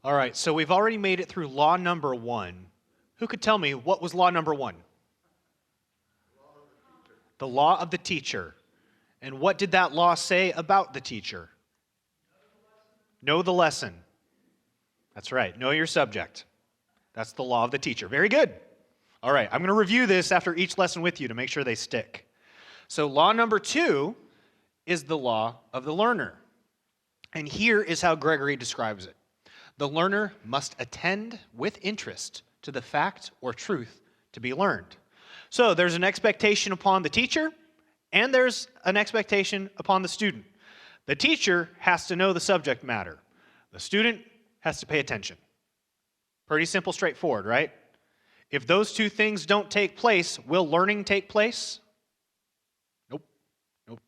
All right, so we've already made it through law number 1. Who could tell me what was law number 1? The law of the teacher. And what did that law say about the teacher? Know the lesson. That's right. Know your subject. That's the law of the teacher. Very good. All right, I'm going to review this after each lesson with you to make sure they stick. So law number 2 is the law of the learner. And here is how Gregory describes it. The learner must attend with interest to the fact or truth to be learned. So there's an expectation upon the teacher, and there's an expectation upon the student. The teacher has to know the subject matter. The student has to pay attention. Pretty simple, straightforward, right? If those two things don't take place, will learning take place? Nope.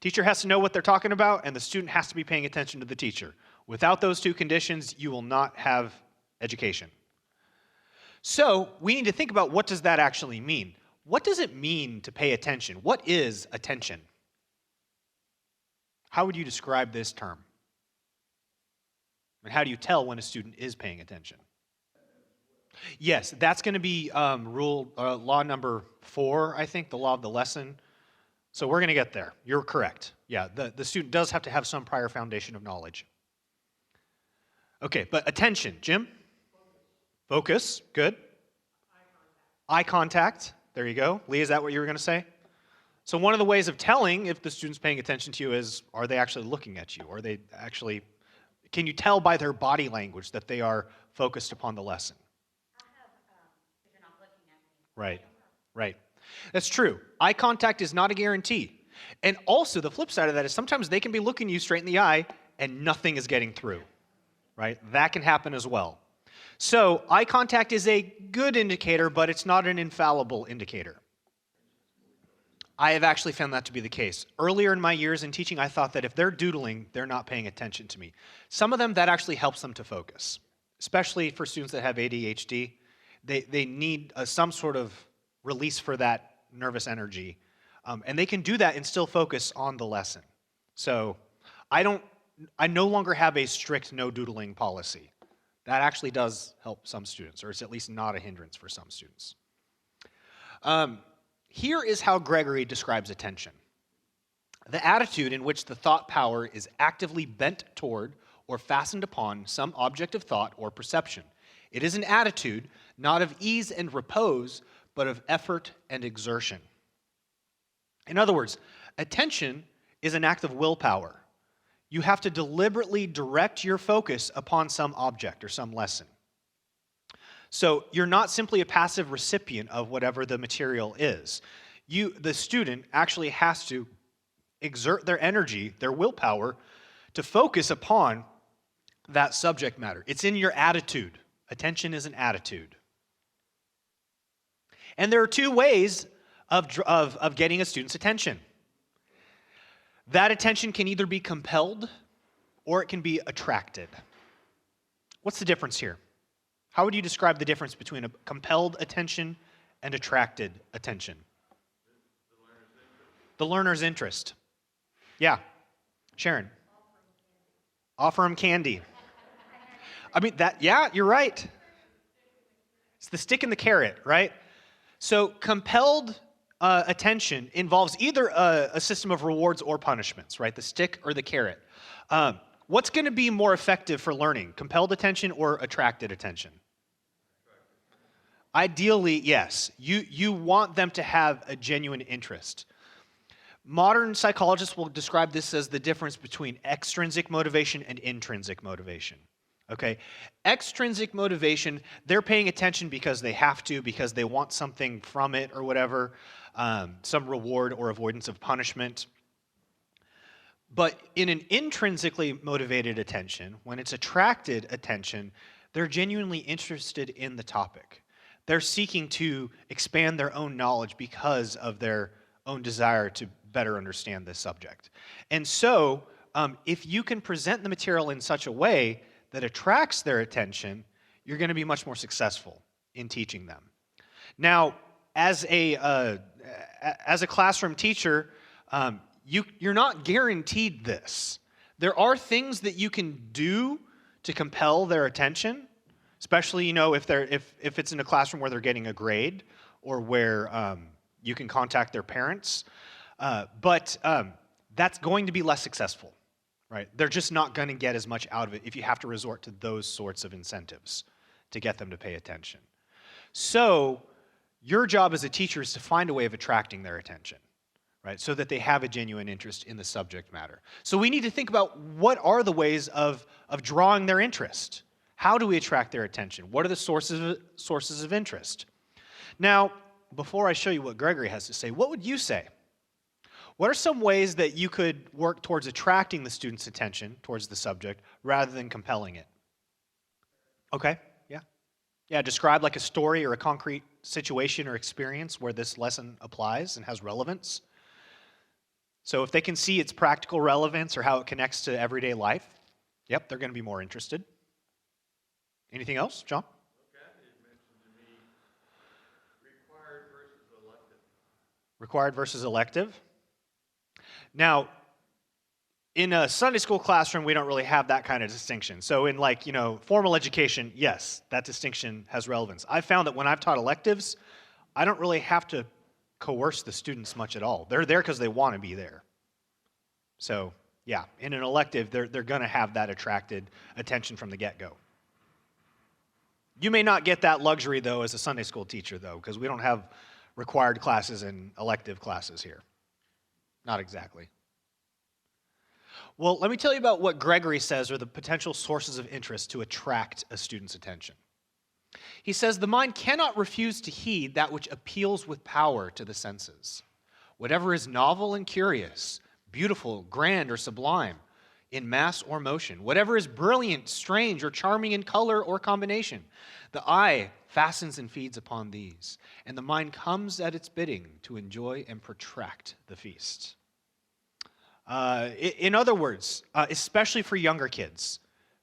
Teacher has to know what they're talking about, and the student has to be paying attention to the teacher. Without those two conditions, you will not have education. So we need to think about, what does that actually mean? What does it mean to pay attention? What is attention? How would you describe this term? And how do you tell when a student is paying attention? Yes, that's going to be law number 4, I think, the law of the lesson. So we're going to get there. You're correct. Yeah, the student does have to have some prior foundation of knowledge. Okay, but attention, Jim? Focus, good. Eye contact, there you go. Lee, is that what you were going to say? So one of the ways of telling if the student's paying attention to you is, are they actually looking at you? Can you tell by their body language that they are focused upon the lesson? If you're not looking at me. Right. That's true. Eye contact is not a guarantee. And also the flip side of that is sometimes they can be looking you straight in the eye and nothing is getting through. Right? That can happen as well. So eye contact is a good indicator, but it's not an infallible indicator. I have actually found that to be the case. Earlier in my years in teaching, I thought that if they're doodling, they're not paying attention to me. Some of them, that actually helps them to focus, especially for students that have ADHD. They need some sort of release for that nervous energy. And they can do that and still focus on the lesson. So I no longer have a strict no doodling policy. That actually does help some students, or it's at least not a hindrance for some students. Here is how Gregory describes attention. The attitude in which the thought power is actively bent toward or fastened upon some object of thought or perception. It is an attitude not of ease and repose, but of effort and exertion. In other words, attention is an act of willpower. You have to deliberately direct your focus upon some object or some lesson. So you're not simply a passive recipient of whatever the material is. The student actually has to exert their energy, their willpower, to focus upon that subject matter. It's in your attitude. Attention is an attitude. And there are two ways of getting a student's attention. That attention can either be compelled or it can be attracted. What's the difference here? How would you describe the difference between a compelled attention and attracted attention? The learner's interest. Yeah. Sharon. Offer him candy. I mean, you're right. It's the stick and the carrot, right? So compelled attention involves either a system of rewards or punishments, right? The stick or the carrot. What's going to be more effective for learning? Compelled attention or attracted attention? Ideally, yes. You want them to have a genuine interest. Modern psychologists will describe this as the difference between extrinsic motivation and intrinsic motivation. Okay? Extrinsic motivation, they're paying attention because they have to, because they want something from it or whatever, some reward or avoidance of punishment. But in an intrinsically motivated attention, when it's attracted attention, they're genuinely interested in the topic. They're seeking to expand their own knowledge because of their own desire to better understand this subject. And so, if you can present the material in such a way that attracts their attention, you're going to be much more successful in teaching them. Now, as a classroom teacher, you're not guaranteed this. There are things that you can do to compel their attention, especially, if it's in a classroom where they're getting a grade or where you can contact their parents. But that's going to be less successful, right? They're just not going to get as much out of it if you have to resort to those sorts of incentives to get them to pay attention. So your job as a teacher is to find a way of attracting their attention, right? So that they have a genuine interest in the subject matter. So we need to think about what are the ways of drawing their interest. How do we attract their attention? What are the sources of interest? Now, before I show you what Gregory has to say, what would you say? What are some ways that you could work towards attracting the student's attention towards the subject rather than compelling it? Okay, yeah. Yeah, describe like a story or a concrete situation or experience where this lesson applies and has relevance. So if they can see its practical relevance or how it connects to everyday life, yep, they're going to be more interested. Anything else, John? Kathy had mentioned to me required versus elective. Required versus elective. Now, in a Sunday school classroom, we don't really have that kind of distinction. So in formal education, yes, that distinction has relevance. I've found that when I've taught electives, I don't really have to coerce the students much at all. They're there because they want to be there. So, yeah, in an elective, they're going to have that attracted attention from the get-go. You may not get that luxury, though, as a Sunday school teacher, though, because we don't have required classes and elective classes here. Not exactly. Well, let me tell you about what Gregory says are the potential sources of interest to attract a student's attention. He says, the mind cannot refuse to heed that which appeals with power to the senses. Whatever is novel and curious, beautiful, grand, or sublime, in mass or motion, whatever is brilliant, strange, or charming in color or combination, the eye fastens and feeds upon these, and the mind comes at its bidding to enjoy and protract the feast. In other words, especially for younger kids,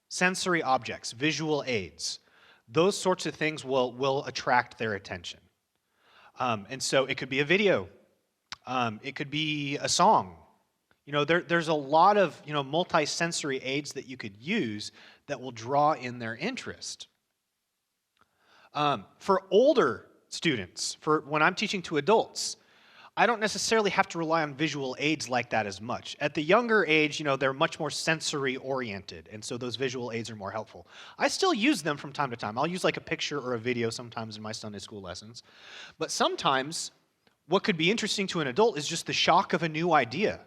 sensory objects, visual aids, those sorts of things will attract their attention. And so it could be a video. It could be a song. There's a lot of, multi-sensory aids that you could use that will draw in their interest. For older students, for when I'm teaching to adults, I don't necessarily have to rely on visual aids like that as much. At the younger age, they're much more sensory oriented, and so those visual aids are more helpful. I still use them from time to time. I'll use like a picture or a video sometimes in my Sunday school lessons. But sometimes what could be interesting to an adult is just the shock of a new idea,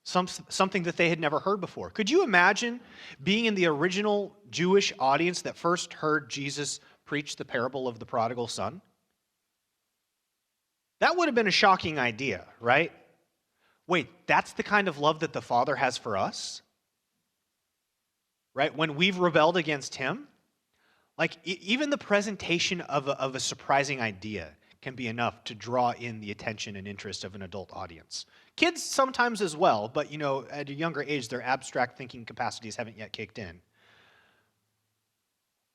something that they had never heard before. Could you imagine being in the original Jewish audience that first heard Jesus preach the parable of the prodigal son? That would have been a shocking idea, right? Wait, that's the kind of love that the Father has for us? Right? When we've rebelled against Him? Like, even the presentation of a surprising idea can be enough to draw in the attention and interest of an adult audience. Kids sometimes as well, but, at a younger age, their abstract thinking capacities haven't yet kicked in.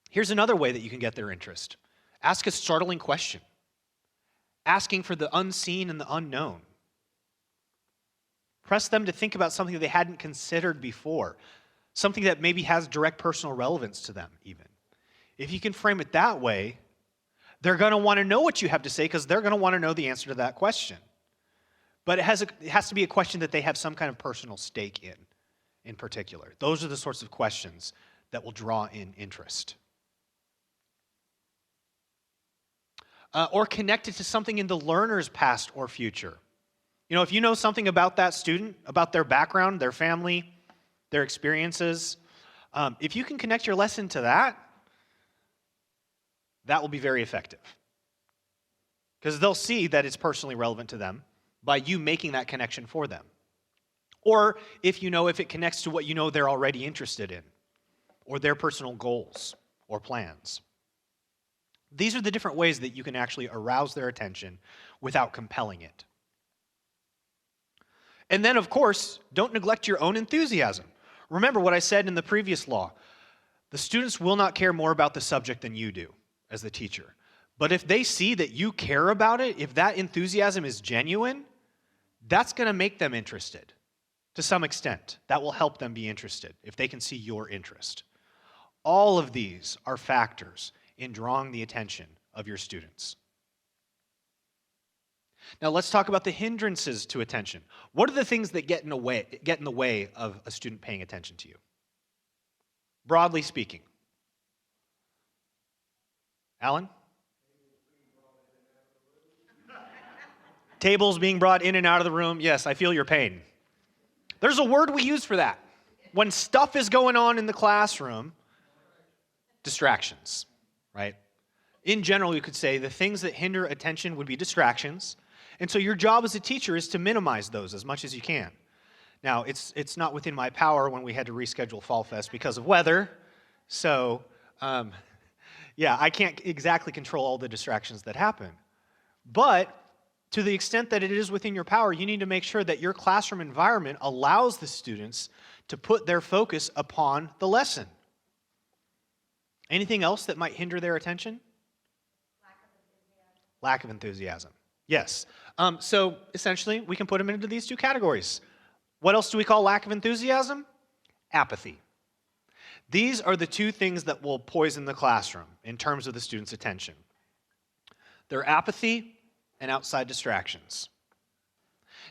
Here's another way that you can get their interest. Ask a startling question. Asking for the unseen and the unknown. Press them to think about something they hadn't considered before, something that maybe has direct personal relevance to them even. If you can frame it that way, they're going to want to know what you have to say because they're going to want to know the answer to that question. But it has to be a question that they have some kind of personal stake in particular. Those are the sorts of questions that will draw in interest. Or connected to something in the learner's past or future. If you know something about that student, about their background, their family, their experiences, if you can connect your lesson to that will be very effective. Because they'll see that it's personally relevant to them by you making that connection for them. Or if it connects to what they're already interested in, or their personal goals or plans. These are the different ways that you can actually arouse their attention without compelling it. And then, of course, don't neglect your own enthusiasm. Remember what I said in the previous law. The students will not care more about the subject than you do as the teacher. But if they see that you care about it, if that enthusiasm is genuine, that's going to make them interested to some extent. That will help them be interested if they can see your interest. All of these are factors in drawing the attention of your students. Now let's talk about the hindrances to attention. What are the things that get in the way of a student paying attention to you? Broadly speaking. Alan? Tables being brought in and out of the room. Yes, I feel your pain. There's a word we use for that. When stuff is going on in the classroom, distractions, right? In general, you could say the things that hinder attention would be distractions. And so your job as a teacher is to minimize those as much as you can. Now, it's not within my power when we had to reschedule Fall Fest because of weather. So, I can't exactly control all the distractions that happen. But to the extent that it is within your power, you need to make sure that your classroom environment allows the students to put their focus upon the lesson. Anything else that might hinder their attention? Lack of enthusiasm. Yes. So essentially, we can put them into these two categories. What else do we call lack of enthusiasm? Apathy. These are the two things that will poison the classroom in terms of the student's attention. They're apathy and outside distractions.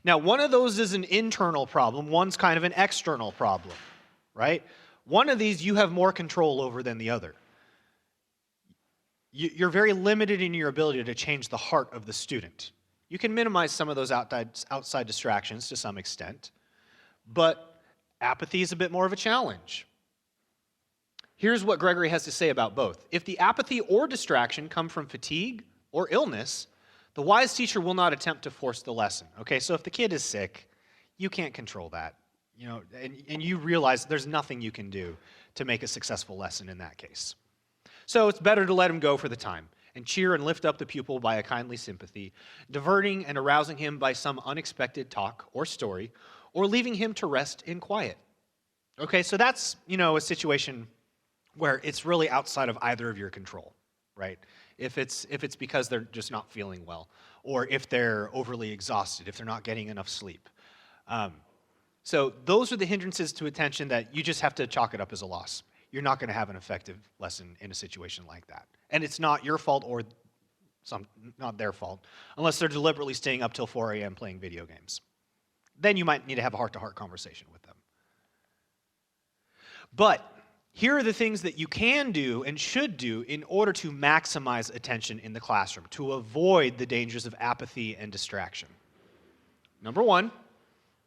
Now, one of those is an internal problem. One's kind of an external problem, right? One of these you have more control over than the other. You're very limited in your ability to change the heart of the student. You can minimize some of those outside distractions to some extent, but apathy is a bit more of a challenge. Here's what Gregory has to say about both. If the apathy or distraction come from fatigue or illness, the wise teacher will not attempt to force the lesson. Okay, so if the kid is sick, you can't control that. And you realize there's nothing you can do to make a successful lesson in that case. So it's better to let him go for the time and cheer and lift up the pupil by a kindly sympathy, diverting and arousing him by some unexpected talk or story, or leaving him to rest in quiet. Okay, so that's, a situation where it's really outside of either of your control, right? If it's because they're just not feeling well, or if they're overly exhausted, if they're not getting enough sleep. So those are the hindrances to attention that you just have to chalk it up as a loss. You're not going to have an effective lesson in a situation like that. And it's not your fault or not their fault, unless they're deliberately staying up till 4 a.m. playing video games. Then you might need to have a heart-to-heart conversation with them. But here are the things that you can do and should do in order to maximize attention in the classroom, to avoid the dangers of apathy and distraction. Number one,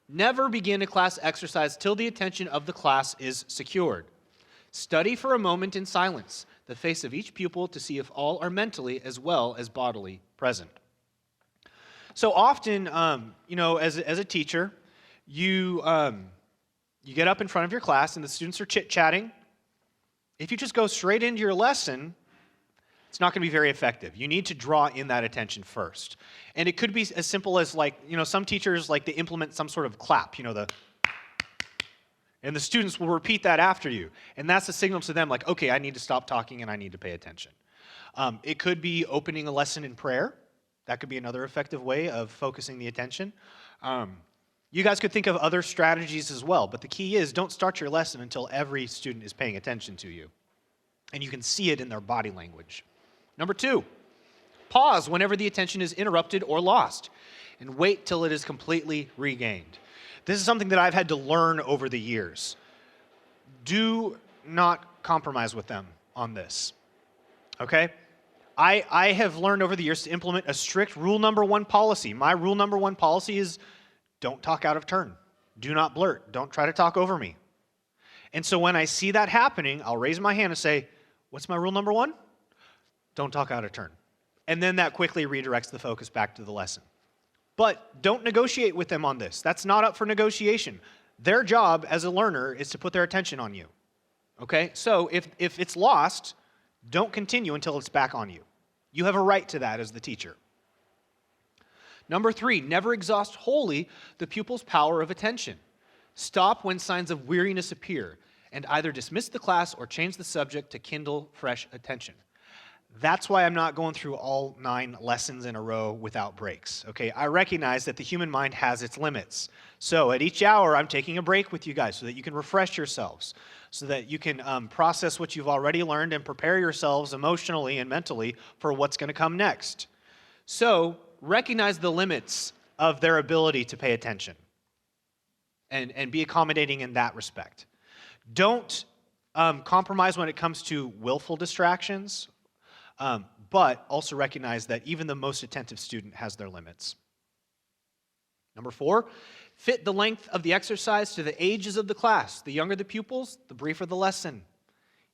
never begin a class exercise till the attention of the class is secured. Study for a moment in silence the face of each pupil to see if all are mentally as well as bodily present. So often, as a teacher, you get up in front of your class and the students are chit-chatting. If you just go straight into your lesson, it's not going to be very effective. You need to draw in that attention first. And it could be as simple as some teachers they implement some sort of clap, and the students will repeat that after you. And that's a signal to them okay, I need to stop talking and I need to pay attention. It could be opening a lesson in prayer. That could be another effective way of focusing the attention. You guys could think of other strategies as well, but the key is don't start your lesson until every student is paying attention to you. And you can see it in their body language. Number two, pause whenever the attention is interrupted or lost, and wait till it is completely regained. This is something that I've had to learn over the years. Do not compromise with them on this, okay? I have learned over the years to implement a strict rule number one policy. My rule number one policy is don't talk out of turn. Do not blurt. Don't try to talk over me. And so when I see that happening, I'll raise my hand and say, what's my rule number one? Don't talk out of turn. And then that quickly redirects the focus back to the lesson. But don't negotiate with them on this. That's not up for negotiation. Their job as a learner is to put their attention on you. Okay? So if it's lost, don't continue until it's back on you. You have a right to that as the teacher. Number three, never exhaust wholly the pupil's power of attention. Stop when signs of weariness appear, and either dismiss the class or change the subject to kindle fresh attention. That's why I'm not going through all 9 lessons in a row without breaks. Okay, I recognize that the human mind has its limits. So at each hour, I'm taking a break with you guys so that you can refresh yourselves, so that you can process what you've already learned and prepare yourselves emotionally and mentally for what's going to come next. So recognize the limits of their ability to pay attention and be accommodating in that respect. Don't compromise when it comes to willful distractions. But also recognize that even the most attentive student has their limits. Number 4, fit the length of the exercise to the ages of the class. The younger the pupils, the briefer the lesson.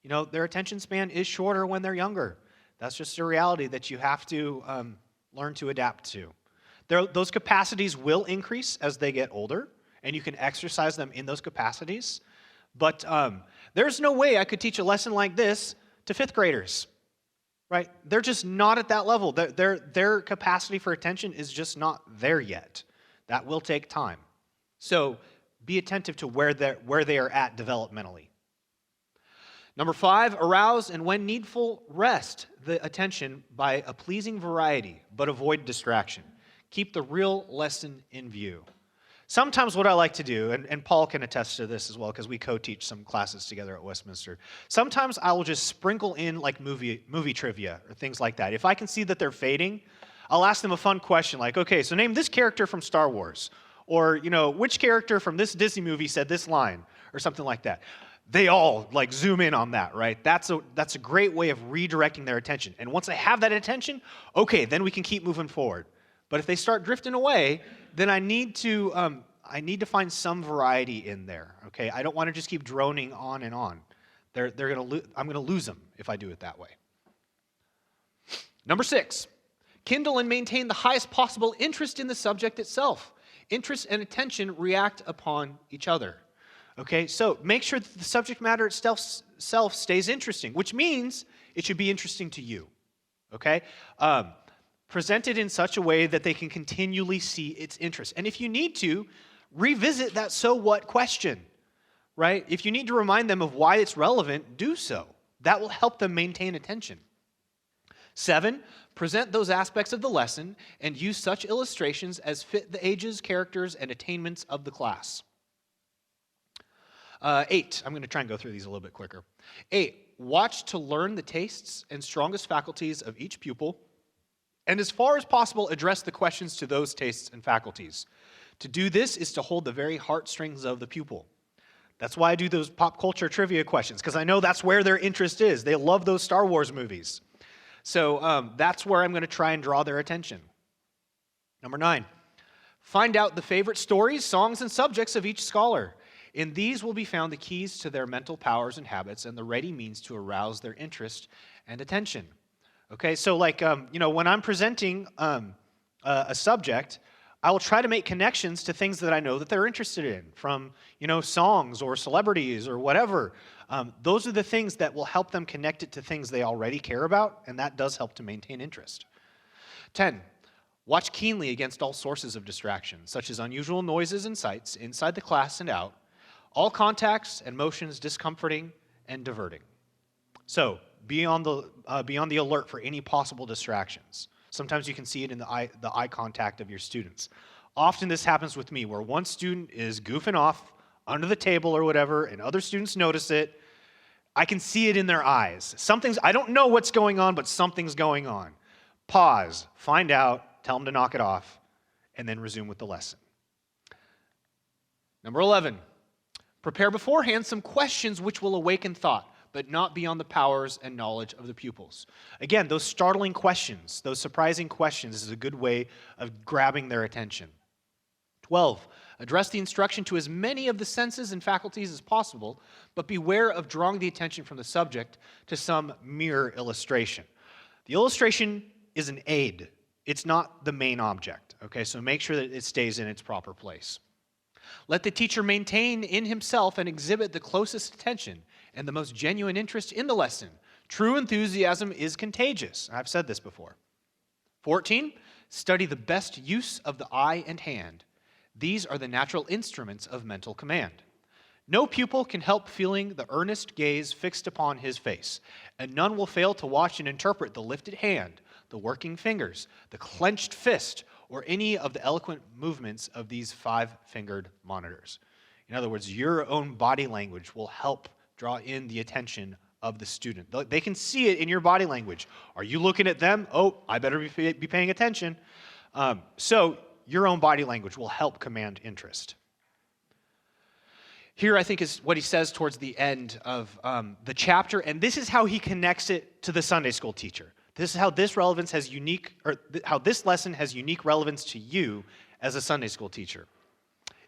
You know, their attention span is shorter when they're younger. That's just a reality that you have to learn to adapt to. Those capacities will increase as they get older, and you can exercise them in those capacities. But there's no way I could teach a lesson like this to 5th graders. Right? They're just not at that level. Their capacity for attention is just not there yet. That will take time. So be attentive to where they are at developmentally. Number 5, arouse and when needful, rest the attention by a pleasing variety, but avoid distraction. Keep the real lesson in view. Sometimes what I like to do, and Paul can attest to this as well because we co-teach some classes together at Westminster, sometimes I will just sprinkle in like movie trivia or things like that. If I can see that they're fading, I'll ask them a fun question like, okay, so name this character from Star Wars, or, you know, which character from this Disney movie said this line, or something like that. They all like zoom in on that, right? That's a great way of redirecting their attention. And once I have that attention, okay, then we can keep moving forward. But if they start drifting away, then I need to find some variety in there. Okay, I don't want to just keep droning on and on. I'm gonna lose them if I do it that way. Number 6, kindle and maintain the highest possible interest in the subject itself. Interest and attention react upon each other. Okay, so make sure that the subject matter itself stays interesting, which means it should be interesting to you. Okay. Present it in such a way that they can continually see its interest. And if you need to, revisit that so what question, right? If you need to remind them of why it's relevant, do so. That will help them maintain attention. 7, present those aspects of the lesson and use such illustrations as fit the ages, characters, and attainments of the class. 8, I'm going to try and go through these a little bit quicker. 8, watch to learn the tastes and strongest faculties of each pupil, and as far as possible, address the questions to those tastes and faculties. To do this is to hold the very heartstrings of the pupil. That's why I do those pop culture trivia questions, because I know that's where their interest is. They love those Star Wars movies. So that's where I'm going to try and draw their attention. Number 9, find out the favorite stories, songs, and subjects of each scholar. In these will be found the keys to their mental powers and habits and the ready means to arouse their interest and attention. Okay, so like, when I'm presenting a subject, I will try to make connections to things that I know that they're interested in, from, songs or celebrities or whatever. Those are the things that will help them connect it to things they already care about, and that does help to maintain interest. 10, watch keenly against all sources of distraction, such as unusual noises and sights inside the class and out, all contacts and motions discomforting and diverting. So, be on the alert for any possible distractions. Sometimes you can see it in the eye contact of your students. Often this happens with me, where one student is goofing off under the table or whatever, and other students notice it. I can see it in their eyes. I don't know what's going on, but something's going on. Pause, find out, tell them to knock it off, and then resume with the lesson. Number 11, prepare beforehand some questions which will awaken thought, but not beyond the powers and knowledge of the pupils. Again, those startling questions, those surprising questions is a good way of grabbing their attention. 12, address the instruction to as many of the senses and faculties as possible, but beware of drawing the attention from the subject to some mere illustration. The illustration is an aid. It's not the main object, okay? So make sure that it stays in its proper place. Let the teacher maintain in himself and exhibit the closest attention and the most genuine interest in the lesson. True enthusiasm is contagious. I've said this before. 14, study the best use of the eye and hand. These are the natural instruments of mental command. No pupil can help feeling the earnest gaze fixed upon his face, and none will fail to watch and interpret the lifted hand, the working fingers, the clenched fist, or any of the eloquent movements of these five-fingered monitors. In other words, your own body language will help draw in the attention of the student. They can see it in your body language. Are you looking at them? Oh, I better be paying attention. So your own body language will help command interest. Here, I think, is what he says towards the end of the chapter, and this is how he connects it to the Sunday school teacher. This is how this relevance has how this lesson has unique relevance to you as a Sunday school teacher.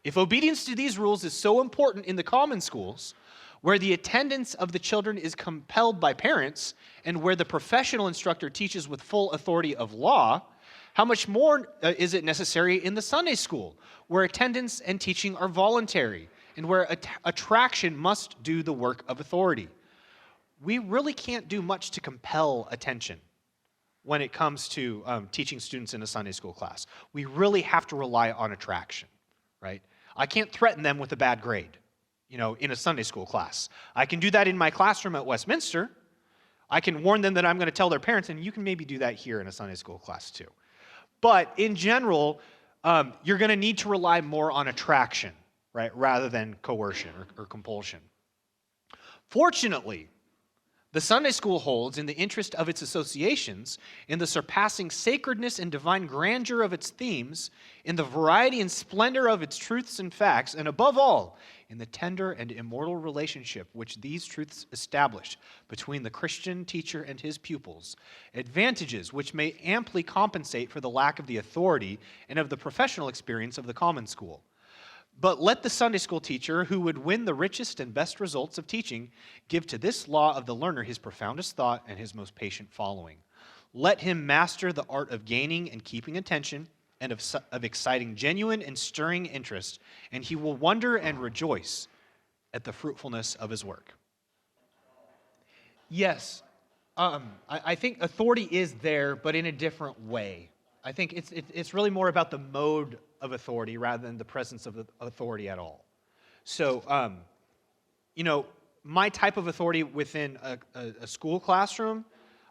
If obedience to these rules is so important in the common schools, where the attendance of the children is compelled by parents, and where the professional instructor teaches with full authority of law, how much more is it necessary in the Sunday school, where attendance and teaching are voluntary, and where attraction must do the work of authority? We really can't do much to compel attention when it comes to teaching students in a Sunday school class. We really have to rely on attraction, right? I can't threaten them with a bad grade, in a Sunday school class. I can do that in my classroom at Westminster. I can warn them that I'm going to tell their parents, and you can maybe do that here in a Sunday school class too. But in general, you're going to need to rely more on attraction, right, rather than coercion or compulsion. Fortunately, the Sunday school holds, in the interest of its associations, in the surpassing sacredness and divine grandeur of its themes, in the variety and splendor of its truths and facts, and above all, in the tender and immortal relationship which these truths establish between the Christian teacher and his pupils, advantages which may amply compensate for the lack of the authority and of the professional experience of the common school. But let the Sunday school teacher, who would win the richest and best results of teaching, give to this law of the learner his profoundest thought and his most patient following. Let him master the art of gaining and keeping attention, and of exciting genuine and stirring interest, and he will wonder and rejoice at the fruitfulness of his work. Yes, I think authority is there, but in a different way. I think it's really more about the mode of authority rather than the presence of the authority at all. So, my type of authority within a school classroom,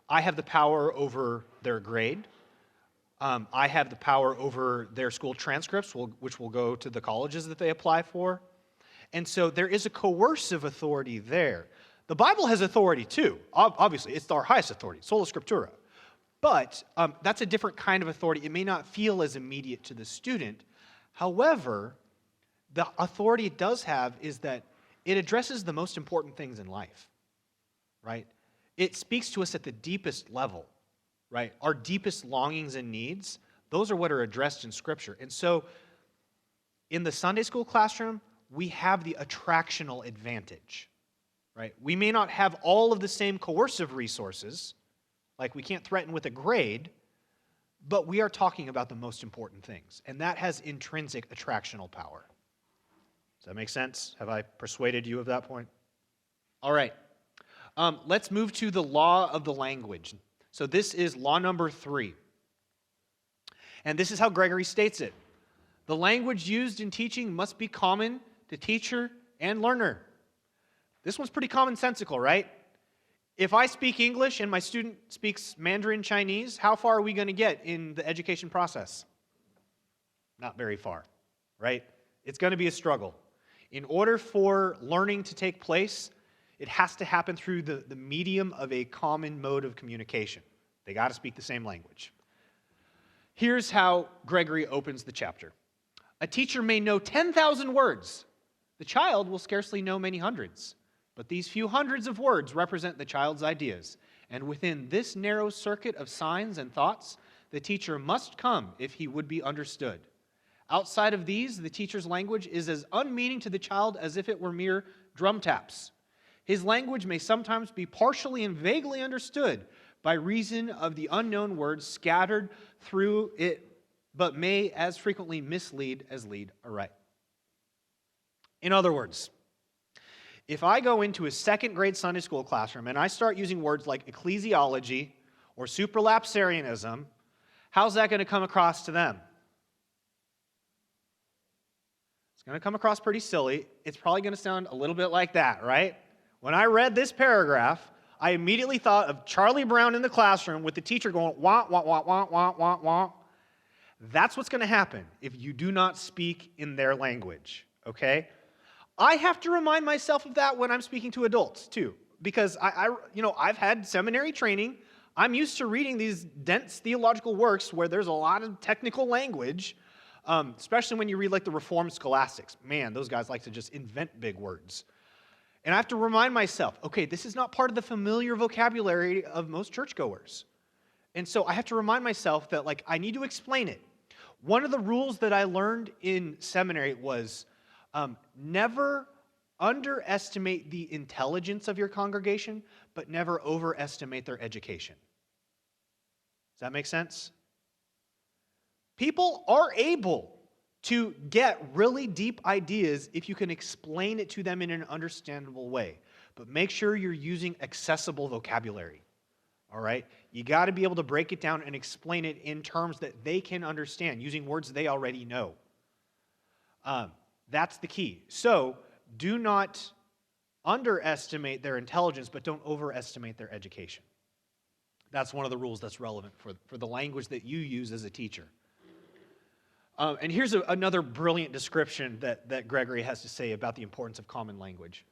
I have the power over their grade. I have the power over their school transcripts, which will go to the colleges that they apply for. And so there is a coercive authority there. The Bible has authority too. Obviously, it's our highest authority, sola scriptura. But that's a different kind of authority. It may not feel as immediate to the student. However, the authority it does have is that it addresses the most important things in life, right? It speaks to us at the deepest level, right? Our deepest longings and needs, those are what are addressed in Scripture. And so in the Sunday school classroom, we have the attractional advantage, right? We may not have all of the same coercive resources, like we can't threaten with a grade, but we are talking about the most important things, and that has intrinsic attractional power. Does that make sense? Have I persuaded you of that point? All right. Let's move to the law of the language. So this is law number 3. And this is how Gregory states it. The language used in teaching must be common to teacher and learner. This one's pretty commonsensical, right? If I speak English and my student speaks Mandarin Chinese, how far are we going to get in the education process? Not very far, right? It's going to be a struggle. In order for learning to take place, it has to happen through the medium of a common mode of communication. They got to speak the same language. Here's how Gregory opens the chapter. A teacher may know 10,000 words. The child will scarcely know many hundreds. But these few hundreds of words represent the child's ideas. And within this narrow circuit of signs and thoughts, the teacher must come if he would be understood. Outside of these, the teacher's language is as unmeaning to the child as if it were mere drum taps. His language may sometimes be partially and vaguely understood by reason of the unknown words scattered through it, but may as frequently mislead as lead aright. In other words, if I go into a second grade Sunday school classroom and I start using words like ecclesiology or supralapsarianism, how's that going to come across to them? It's going to come across pretty silly. It's probably going to sound a little bit like that, right? When I read this paragraph, I immediately thought of Charlie Brown in the classroom with the teacher going, wah, wah, wah, wah, wah, wah, wah. That's what's going to happen if you do not speak in their language, okay? I have to remind myself of that when I'm speaking to adults, too, because I've had seminary training. I'm used to reading these dense theological works where there's a lot of technical language, especially when you read like the Reformed scholastics. Man, those guys like to just invent big words. And I have to remind myself, okay, this is not part of the familiar vocabulary of most churchgoers. And so I have to remind myself that, like, I need to explain it. One of the rules that I learned in seminary was never underestimate the intelligence of your congregation, but never overestimate their education. Does that make sense? People are able to get really deep ideas if you can explain it to them in an understandable way. But make sure you're using accessible vocabulary. All right? You got to be able to break it down and explain it in terms that they can understand, using words they already know. That's the key. So, do not underestimate their intelligence, but don't overestimate their education. That's one of the rules that's relevant for the language that you use as a teacher. And here's another brilliant description that Gregory has to say about the importance of common language.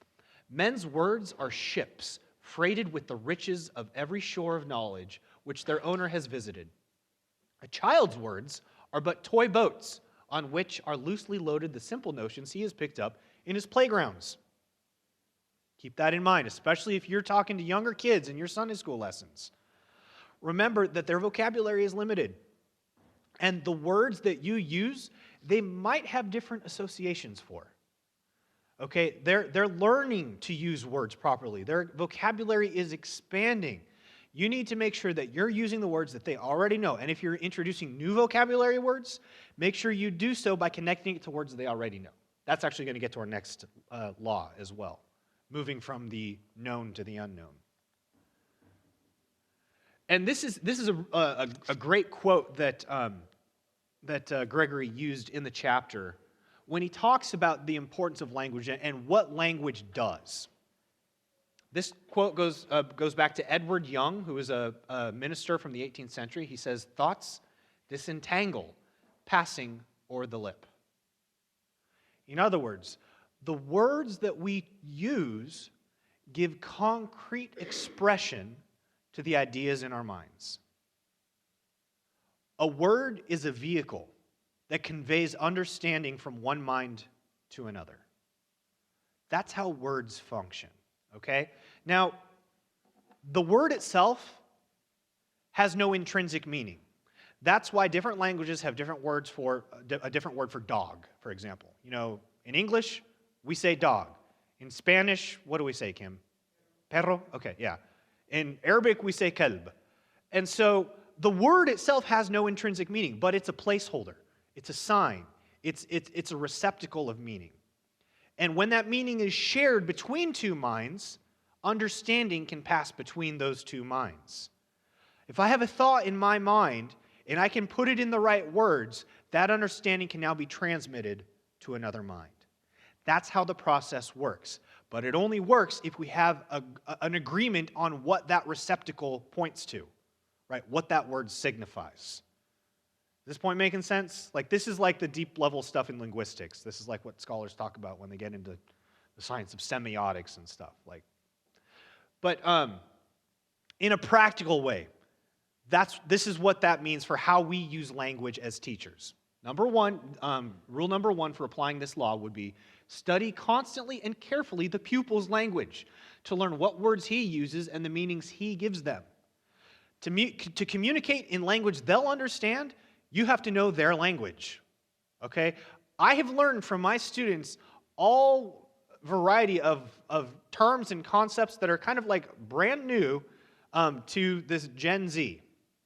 Men's words are ships freighted with the riches of every shore of knowledge which their owner has visited. A child's words are but toy boats on which are loosely loaded the simple notions he has picked up in his playgrounds. Keep that in mind, especially if you're talking to younger kids in your Sunday school lessons. Remember that their vocabulary is limited. And the words that you use, they might have different associations for. Okay, they're learning to use words properly. Their vocabulary is expanding. You need to make sure that you're using the words that they already know. And if you're introducing new vocabulary words, make sure you do so by connecting it to words that they already know. That's actually going to get to our next law as well, moving from the known to the unknown. And this is a great quote that Gregory used in the chapter when he talks about the importance of language and what language does. This quote goes back to Edward Young, who was a minister from the 18th century. He says, "Thoughts disentangle, passing o'er the lip." In other words, the words that we use give concrete expression to the ideas in our minds. A word is a vehicle that conveys understanding from one mind to another. That's how words function, okay? Now, the word itself has no intrinsic meaning. That's why different languages have different words for a different word for dog, for example. You know, in English, we say dog. In Spanish, what do we say, Kim? Perro? Okay, yeah. In Arabic, we say kalb. And so the word itself has no intrinsic meaning, but it's a placeholder. It's a sign. It's a receptacle of meaning. And when that meaning is shared between two minds, understanding can pass between those two minds. If I have a thought in my mind and I can put it in the right words, that understanding can now be transmitted to another mind. That's how the process works. But it only works if we have an agreement on what that receptacle points to, right? What that word signifies. Is this point making sense? Like, this is like the deep level stuff in linguistics. This is like what scholars talk about when they get into the science of semiotics and stuff. But in a practical way, this is what that means for how we use language as teachers. Rule number one for applying this law would be study constantly and carefully the pupil's language to learn what words he uses and the meanings he gives them. To communicate in language they'll understand, you have to know their language. Okay? I have learned from my students all variety of terms and concepts that are kind of like brand new to this Gen Z,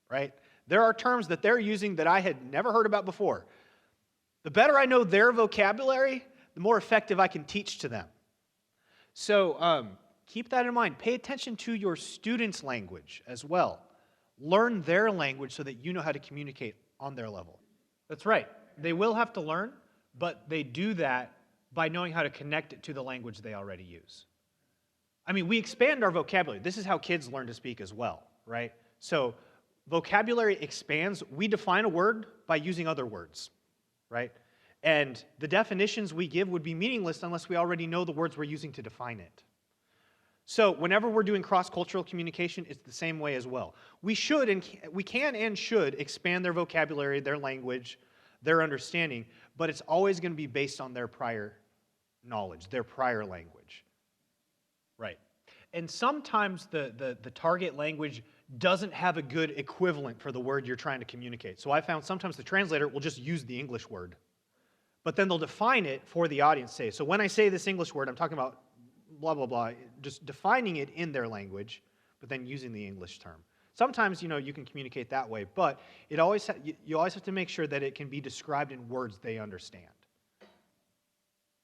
right? There are terms that they're using that I had never heard about before. The better I know their vocabulary, the more effective I can teach to them. So keep that in mind. Pay attention to your students' language as well. Learn their language so that you know how to communicate on their level. That's right. They will have to learn, but they do that by knowing how to connect it to the language they already use. I mean, we expand our vocabulary. This is how kids learn to speak as well, right? So vocabulary expands. We define a word by using other words, right? And the definitions we give would be meaningless unless we already know the words we're using to define it. So whenever we're doing cross-cultural communication, it's the same way as well. We can and should expand their vocabulary, their language, their understanding, but it's always going to be based on their prior knowledge, their prior language. Right. And sometimes the target language doesn't have a good equivalent for the word you're trying to communicate. So I found sometimes the translator will just use the English word, but then they'll define it for the audience. So when I say this English word, I'm talking about blah, blah, blah, just defining it in their language, but then using the English term. Sometimes, you can communicate that way, but you always have to make sure that it can be described in words they understand.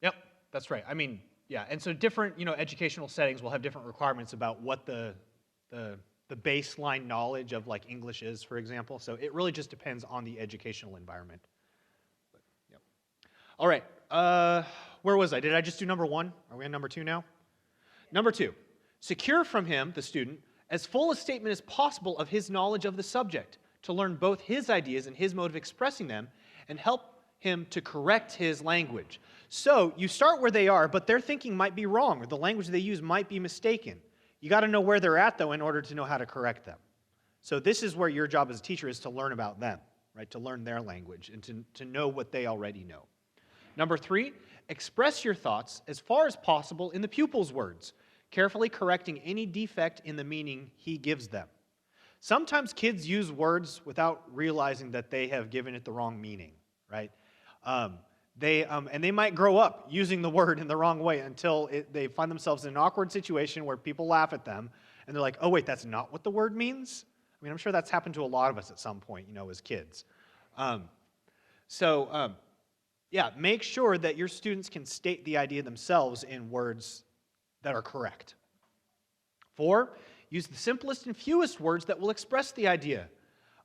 Yep, that's right. I mean, yeah, and so different, educational settings will have different requirements about what the baseline knowledge of like English is, for example. So it really just depends on the educational environment. But, yep. All right, where was I? Did I just do number 1? Are we on number 2 now? Number 2, secure from him, the student, as full a statement as possible of his knowledge of the subject, to learn both his ideas and his mode of expressing them, and help him to correct his language. So you start where they are, but their thinking might be wrong, or the language they use might be mistaken. You got to know where they're at, though, in order to know how to correct them. So this is where your job as a teacher is to learn about them, right? To learn their language and to know what they already know. Number 3, express your thoughts as far as possible in the pupil's words, carefully correcting any defect in the meaning he gives them. Sometimes kids use words without realizing that they have given it the wrong meaning, right? And they might grow up using the word in the wrong way until they find themselves in an awkward situation where people laugh at them, and they're like, oh, wait, that's not what the word means? I mean, I'm sure that's happened to a lot of us at some point, as kids. Yeah, make sure that your students can state the idea themselves in words that are correct. 4, use the simplest and fewest words that will express the idea.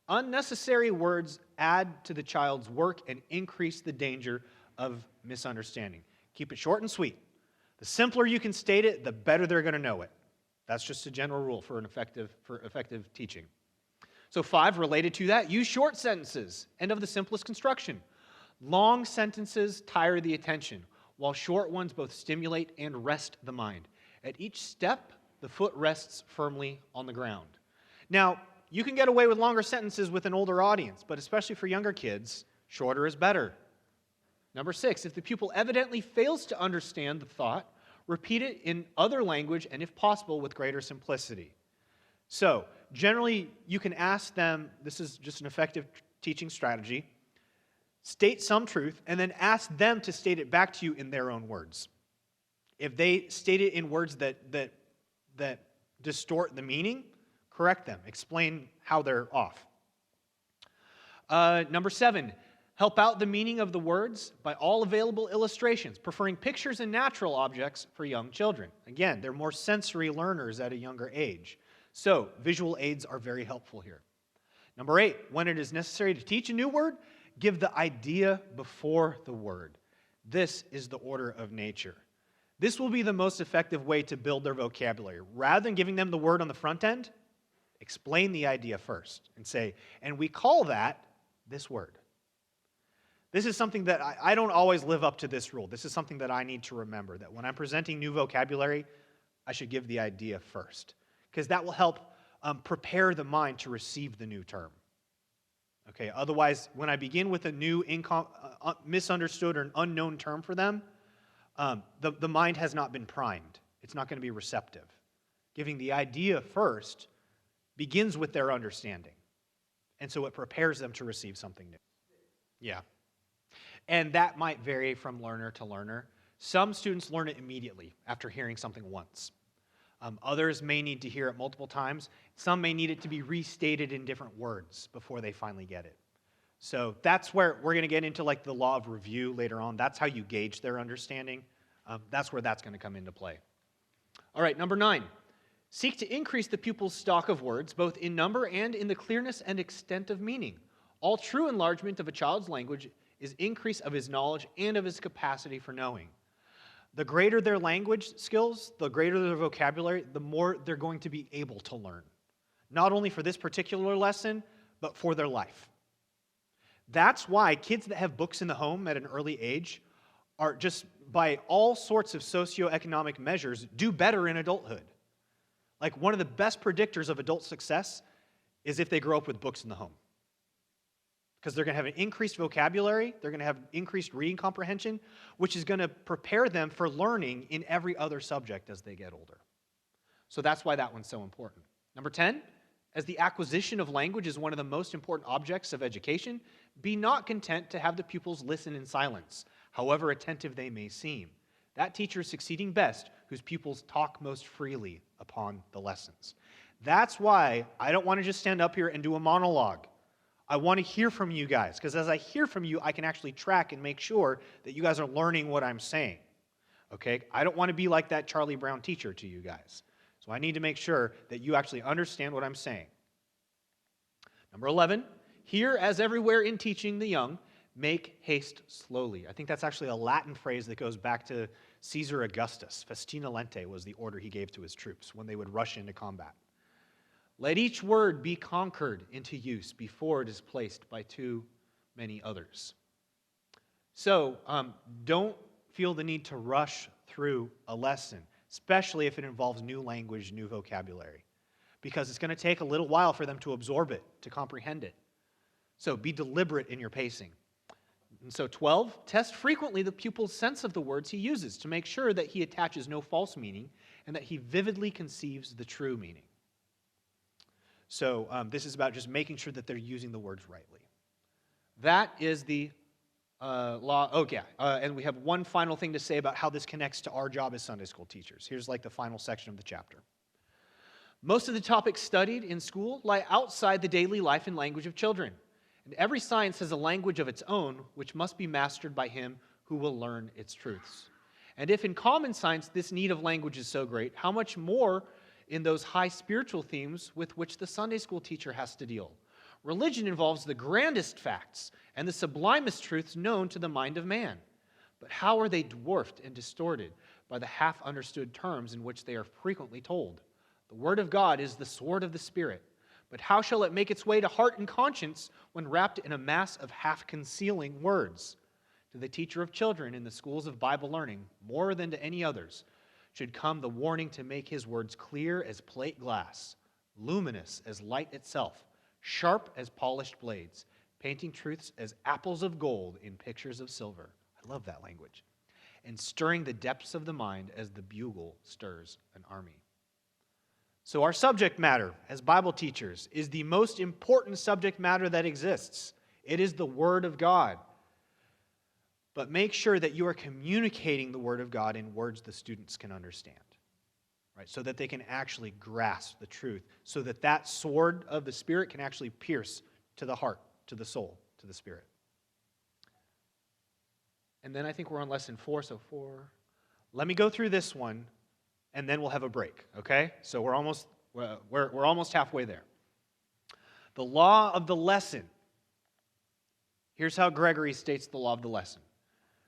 Unnecessary words add to the child's work and increase the danger of misunderstanding. Keep it short and sweet. The simpler you can state it, the better they're going to know it. That's just a general rule for effective teaching. So 5, related to that, use short sentences and of the simplest construction. Long sentences tire the attention, while short ones both stimulate and rest the mind. At each step, the foot rests firmly on the ground. Now, you can get away with longer sentences with an older audience, but especially for younger kids, shorter is better. Number 6, if the pupil evidently fails to understand the thought, repeat it in other language and, if possible, with greater simplicity. So, generally, you can ask them, this is just an effective teaching strategy, state some truth, and then ask them to state it back to you in their own words. If they state it in words that distort the meaning, correct them. Explain how they're off. Number 7, help out the meaning of the words by all available illustrations, preferring pictures and natural objects for young children. Again, they're more sensory learners at a younger age. So, visual aids are very helpful here. Number 8, when it is necessary to teach a new word, give the idea before the word. This is the order of nature. This will be the most effective way to build their vocabulary. Rather than giving them the word on the front end, explain the idea first and say, and we call that this word. This is something that I don't always live up to this rule. This is something that I need to remember, that when I'm presenting new vocabulary, I should give the idea first, because that will help prepare the mind to receive the new term. Okay, otherwise, when I begin with a new misunderstood or an unknown term for them, the mind has not been primed. It's not going to be receptive. Giving the idea first begins with their understanding. And so it prepares them to receive something new. Yeah. And that might vary from learner to learner. Some students learn it immediately after hearing something once. Others may need to hear it multiple times. Some may need it to be restated in different words before they finally get it. So that's where we're going to get into like the law of review later on. That's how you gauge their understanding. That's where that's going to come into play. All right, number 9. Seek to increase the pupil's stock of words, both in number and in the clearness and extent of meaning. All true enlargement of a child's language is increase of his knowledge and of his capacity for knowing. The greater their language skills, the greater their vocabulary, the more they're going to be able to learn. Not only for this particular lesson, but for their life. That's why kids that have books in the home at an early age are just, by all sorts of socioeconomic measures, do better in adulthood. Like, one of the best predictors of adult success is if they grow up with books in the home. Because they're going to have an increased vocabulary, they're going to have increased reading comprehension, which is going to prepare them for learning in every other subject as they get older. So that's why that one's so important. Number 10, as the acquisition of language is one of the most important objects of education, be not content to have the pupils listen in silence, however attentive they may seem. That teacher is succeeding best whose pupils talk most freely upon the lessons. That's why I don't want to just stand up here and do a monologue. I want to hear from you guys, because as I hear from you, I can actually track and make sure that you guys are learning what I'm saying. Okay? I don't want to be like that Charlie Brown teacher to you guys. So I need to make sure that you actually understand what I'm saying. Number 11, here as everywhere in teaching the young, make haste slowly. I think that's actually a Latin phrase that goes back to Caesar Augustus. Festina lente was the order he gave to his troops when they would rush into combat. Let each word be conquered into use before it is placed by too many others. So don't feel the need to rush through a lesson, especially if it involves new language, new vocabulary, because it's going to take a little while for them to absorb it, to comprehend it. So be deliberate in your pacing. And so 12, test frequently the pupil's sense of the words he uses to make sure that he attaches no false meaning and that he vividly conceives the true meaning. So this is about just making sure that they're using the words rightly. That is the law. Oh, yeah. And we have one final thing to say about how this connects to our job as Sunday school teachers. Here's like the final section of the chapter. Most of the topics studied in school lie outside the daily life and language of children. And every science has a language of its own, which must be mastered by him who will learn its truths. And if in common science this need of language is so great, how much more in those high spiritual themes with which the Sunday school teacher has to deal? Religion involves the grandest facts and the sublimest truths known to the mind of man. But how are they dwarfed and distorted by the half-understood terms in which they are frequently told? The Word of God is the sword of the Spirit. But how shall it make its way to heart and conscience when wrapped in a mass of half-concealing words? To the teacher of children in the schools of Bible learning, more than to any others, should come the warning to make his words clear as plate glass, luminous as light itself, sharp as polished blades, painting truths as apples of gold in pictures of silver. I love that language. And stirring the depths of the mind as the bugle stirs an army. So our subject matter as Bible teachers is the most important subject matter that exists. It is the Word of God. But make sure that you are communicating the Word of God in words the students can understand, right? So that they can actually grasp the truth, so that that sword of the Spirit can actually pierce to the heart, to the soul, to the spirit. And then I think we're on lesson 4, so 4. Let me go through this one, and then we'll have a break, okay? So we're almost halfway there. The law of the lesson. Here's how Gregory states the law of the lesson.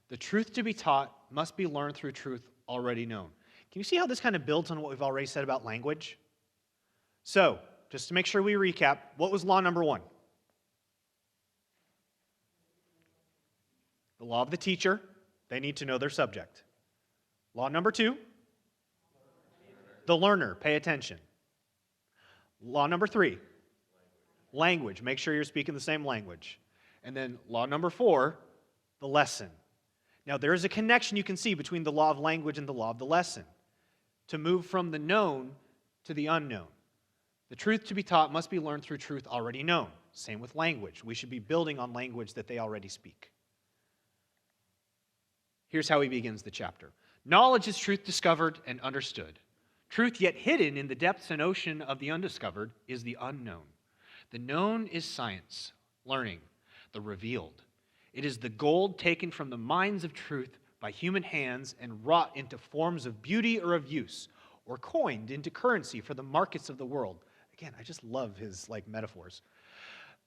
The truth to be taught must be learned through truth already known. Can you see how this kind of builds on what we've already said about language? So, just to make sure we recap, what was law number 1? The law of the teacher. They need to know their subject. Law number 2, the learner. Pay attention. Law number 3, language. Make sure you're speaking the same language. And then law number 4, the lesson. Now, there is a connection you can see between the law of language and the law of the lesson. To move from the known to the unknown. The truth to be taught must be learned through truth already known. Same with language. We should be building on language that they already speak. Here's how he begins the chapter. Knowledge is truth discovered and understood. Truth yet hidden in the depths and ocean of the undiscovered is the unknown. The known is science, learning, the revealed. It is the gold taken from the mines of truth by human hands and wrought into forms of beauty or of use, or coined into currency for the markets of the world. Again, I just love his metaphors.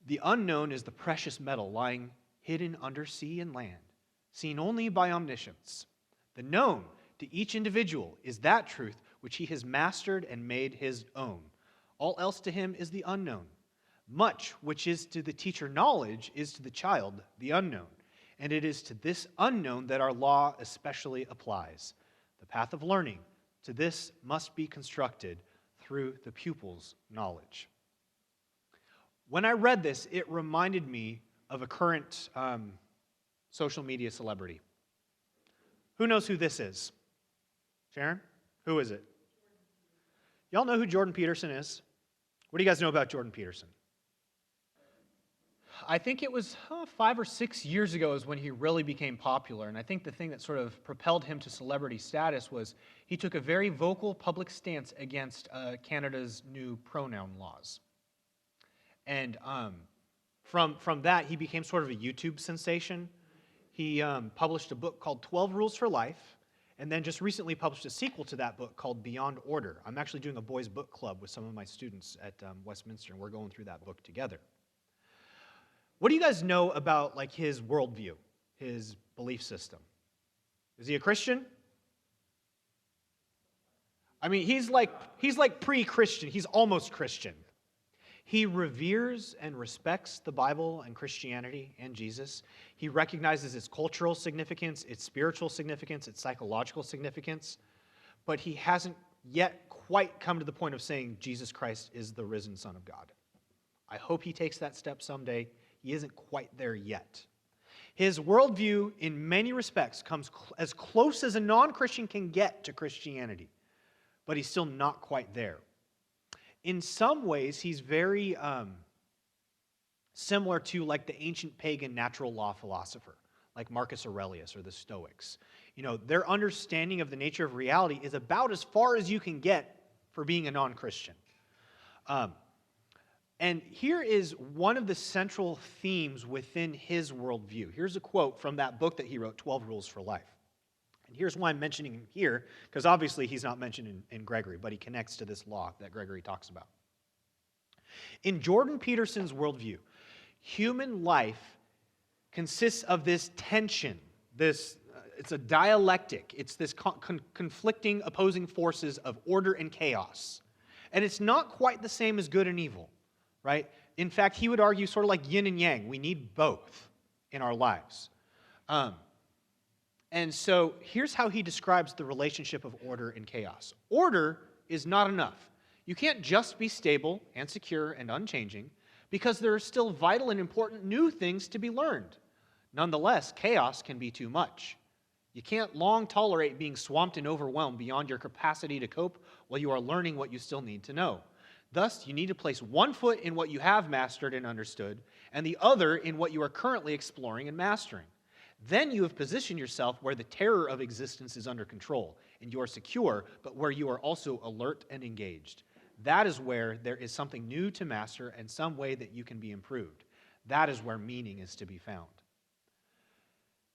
The unknown is the precious metal lying hidden under sea and land, seen only by omniscience. The known to each individual is that truth which he has mastered and made his own. All else to him is the unknown. Much which is to the teacher knowledge is to the child the unknown. And it is to this unknown that our law especially applies. The path of learning to this must be constructed through the pupil's knowledge. When I read this, it reminded me of a current social media celebrity. Who knows who this is? Sharon? Who is it? Y'all know who Jordan Peterson is? What do you guys know about Jordan Peterson? I think it was 5 or 6 years ago is when he really became popular. And I think the thing that sort of propelled him to celebrity status was he took a very vocal public stance against Canada's new pronoun laws. And from that, he became sort of a YouTube sensation. He published a book called 12 Rules for Life, and then just recently published a sequel to that book called Beyond Order. I'm actually doing a boys' book club with some of my students at Westminster, and we're going through that book together. What do you guys know about like his worldview, his belief system? Is he a Christian? I mean, he's like pre-Christian. He's almost Christian. He reveres and respects the Bible and Christianity and Jesus. He recognizes its cultural significance, its spiritual significance, its psychological significance, but he hasn't yet quite come to the point of saying Jesus Christ is the risen Son of God. I hope he takes that step someday. He isn't quite there yet. His worldview, in many respects, comes as close as a non-Christian can get to Christianity, but he's still not quite there. In some ways, he's very similar to like the ancient pagan natural law philosopher, like Marcus Aurelius or the Stoics. You know, their understanding of the nature of reality is about as far as you can get for being a non-Christian. And here is one of the central themes within his worldview. Here's a quote from that book that he wrote, 12 Rules for Life. And here's why I'm mentioning him here, because obviously he's not mentioned in Gregory, but he connects to this law that Gregory talks about. In Jordan Peterson's worldview, human life consists of this tension, it's a dialectic, it's this conflicting, opposing forces of order and chaos. And it's not quite the same as good and evil, right? In fact, he would argue sort of like yin and yang. We need both in our lives. And so here's how he describes the relationship of order and chaos. Order is not enough. You can't just be stable and secure and unchanging because there are still vital and important new things to be learned. Nonetheless, chaos can be too much. You can't long tolerate being swamped and overwhelmed beyond your capacity to cope while you are learning what you still need to know. Thus, you need to place one foot in what you have mastered and understood, and the other in what you are currently exploring and mastering. Then you have positioned yourself where the terror of existence is under control, and you are secure, but where you are also alert and engaged. That is where there is something new to master and some way that you can be improved. That is where meaning is to be found.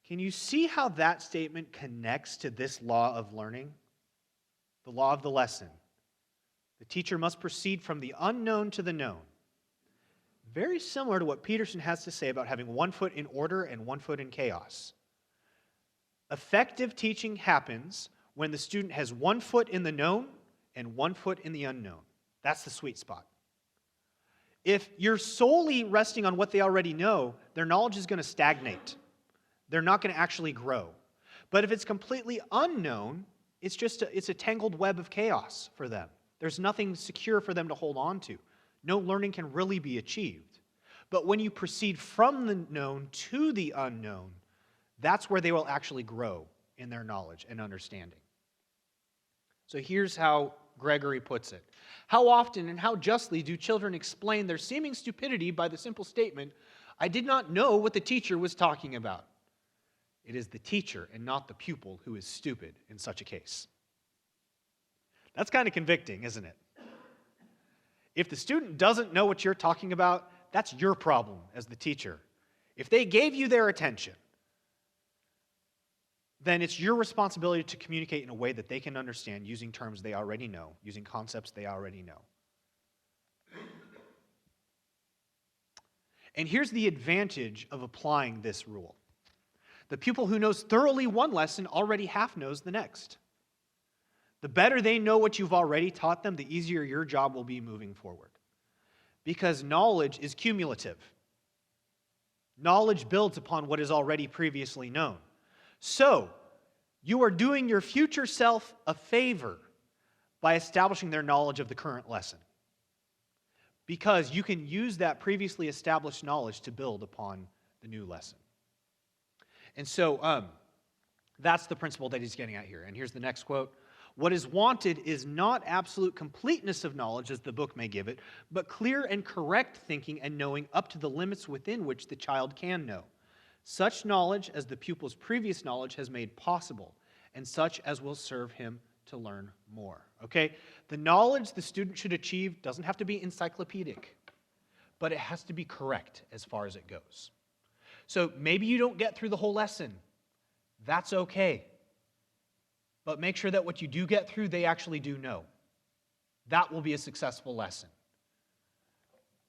Can you see how that statement connects to this law of learning? The law of the lesson. The teacher must proceed from the unknown to the known. Very similar to what Peterson has to say about having one foot in order and one foot in chaos. Effective teaching happens when the student has one foot in the known and one foot in the unknown. That's the sweet spot. If you're solely resting on what they already know, their knowledge is going to stagnate. They're not going to actually grow. But if it's completely unknown, it's a tangled web of chaos for them. There's nothing secure for them to hold on to. No learning can really be achieved. But when you proceed from the known to the unknown, that's where they will actually grow in their knowledge and understanding. So here's how Gregory puts it. How often and how justly do children explain their seeming stupidity by the simple statement, "I did not know what the teacher was talking about." It is the teacher and not the pupil who is stupid in such a case. That's kind of convicting, isn't it? If the student doesn't know what you're talking about, that's your problem as the teacher. If they gave you their attention, then it's your responsibility to communicate in a way that they can understand using terms they already know, using concepts they already know. And here's the advantage of applying this rule. The pupil who knows thoroughly one lesson already half knows the next. The better they know what you've already taught them, the easier your job will be moving forward. Because knowledge is cumulative. Knowledge builds upon what is already previously known. So, you are doing your future self a favor by establishing their knowledge of the current lesson. Because you can use that previously established knowledge to build upon the new lesson. And so, that's the principle that he's getting at here. And here's the next quote. What is wanted is not absolute completeness of knowledge, as the book may give it, but clear and correct thinking and knowing up to the limits within which the child can know. Such knowledge as the pupil's previous knowledge has made possible, and such as will serve him to learn more. Okay? The knowledge the student should achieve doesn't have to be encyclopedic, but it has to be correct as far as it goes. So maybe you don't get through the whole lesson. That's okay. But make sure that what you do get through, they actually do know. That will be a successful lesson.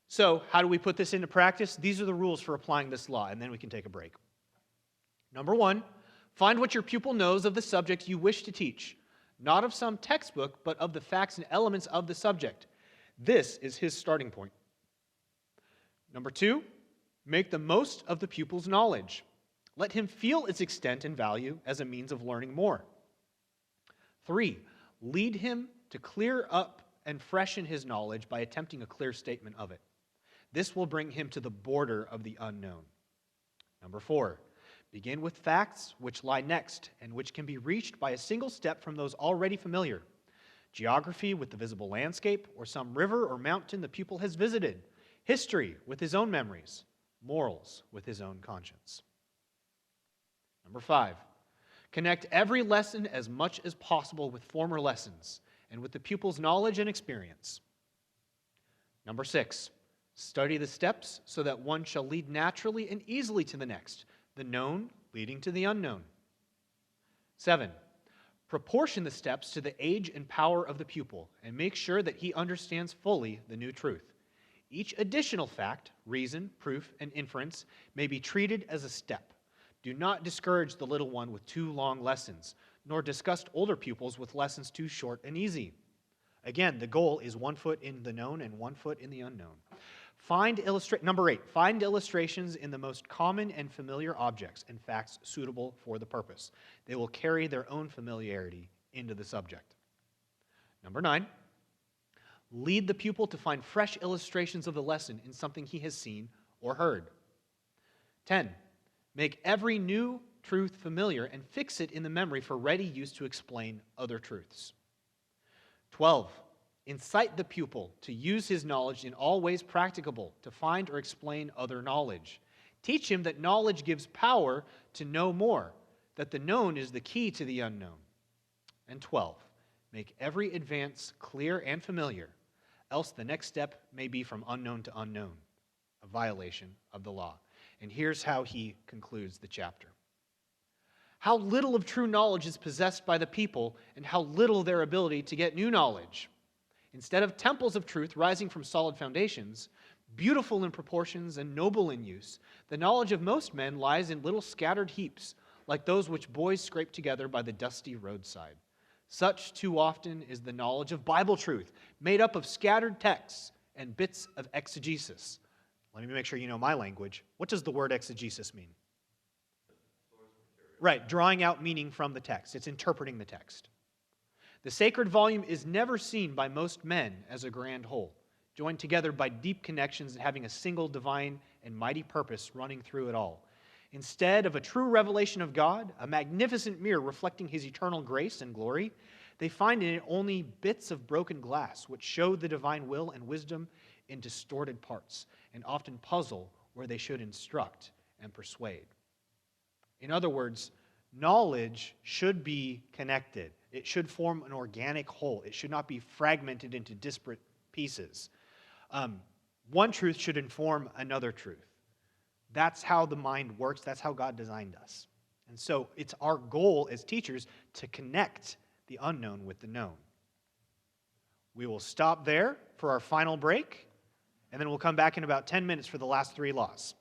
So, how do we put this into practice? These are the rules for applying this law, and then we can take a break. Number 1, find what your pupil knows of the subject you wish to teach, not of some textbook, but of the facts and elements of the subject. This is his starting point. Number 2, make the most of the pupil's knowledge. Let him feel its extent and value as a means of learning more. 3, lead him to clear up and freshen his knowledge by attempting a clear statement of it. This will bring him to the border of the unknown. Number 4, begin with facts which lie next and which can be reached by a single step from those already familiar. Geography with the visible landscape, or some river or mountain the pupil has visited. History with his own memories. Morals with his own conscience. Number 5, connect every lesson as much as possible with former lessons and with the pupil's knowledge and experience. Number 6, study the steps so that one shall lead naturally and easily to the next, the known leading to the unknown. 7, proportion the steps to the age and power of the pupil and make sure that he understands fully the new truth. Each additional fact, reason, proof, and inference may be treated as a step. Do not discourage the little one with too long lessons, nor disgust older pupils with lessons too short and easy. Again, the goal is 1 foot in the known and 1 foot in the unknown. Number 8, find illustrations in the most common and familiar objects and facts suitable for the purpose. They will carry their own familiarity into the subject. Number 9, lead the pupil to find fresh illustrations of the lesson in something he has seen or heard. 10, make every new truth familiar and fix it in the memory for ready use to explain other truths. 12, incite the pupil to use his knowledge in all ways practicable to find or explain other knowledge. Teach him that knowledge gives power to know more, that the known is the key to the unknown. And 12, make every advance clear and familiar, else the next step may be from unknown to unknown, a violation of the law. And here's how he concludes the chapter. How little of true knowledge is possessed by the people, and how little their ability to get new knowledge. Instead of temples of truth rising from solid foundations, beautiful in proportions and noble in use, the knowledge of most men lies in little scattered heaps, like those which boys scrape together by the dusty roadside. Such too often is the knowledge of Bible truth, made up of scattered texts and bits of exegesis. Let me make sure you know my language. What does the word exegesis mean? Right, drawing out meaning from the text. It's interpreting the text. The sacred volume is never seen by most men as a grand whole, joined together by deep connections and having a single divine and mighty purpose running through it all. Instead of a true revelation of God, a magnificent mirror reflecting his eternal grace and glory, they find in it only bits of broken glass which show the divine will and wisdom in distorted parts, and often puzzle where they should instruct and persuade. In other words, knowledge should be connected. It should form an organic whole. It should not be fragmented into disparate pieces. One truth should inform another truth. That's how the mind works. That's how God designed us. And so it's our goal as teachers to connect the unknown with the known. We will stop there for our final break, and then we'll come back in about 10 minutes for the last 3 laws.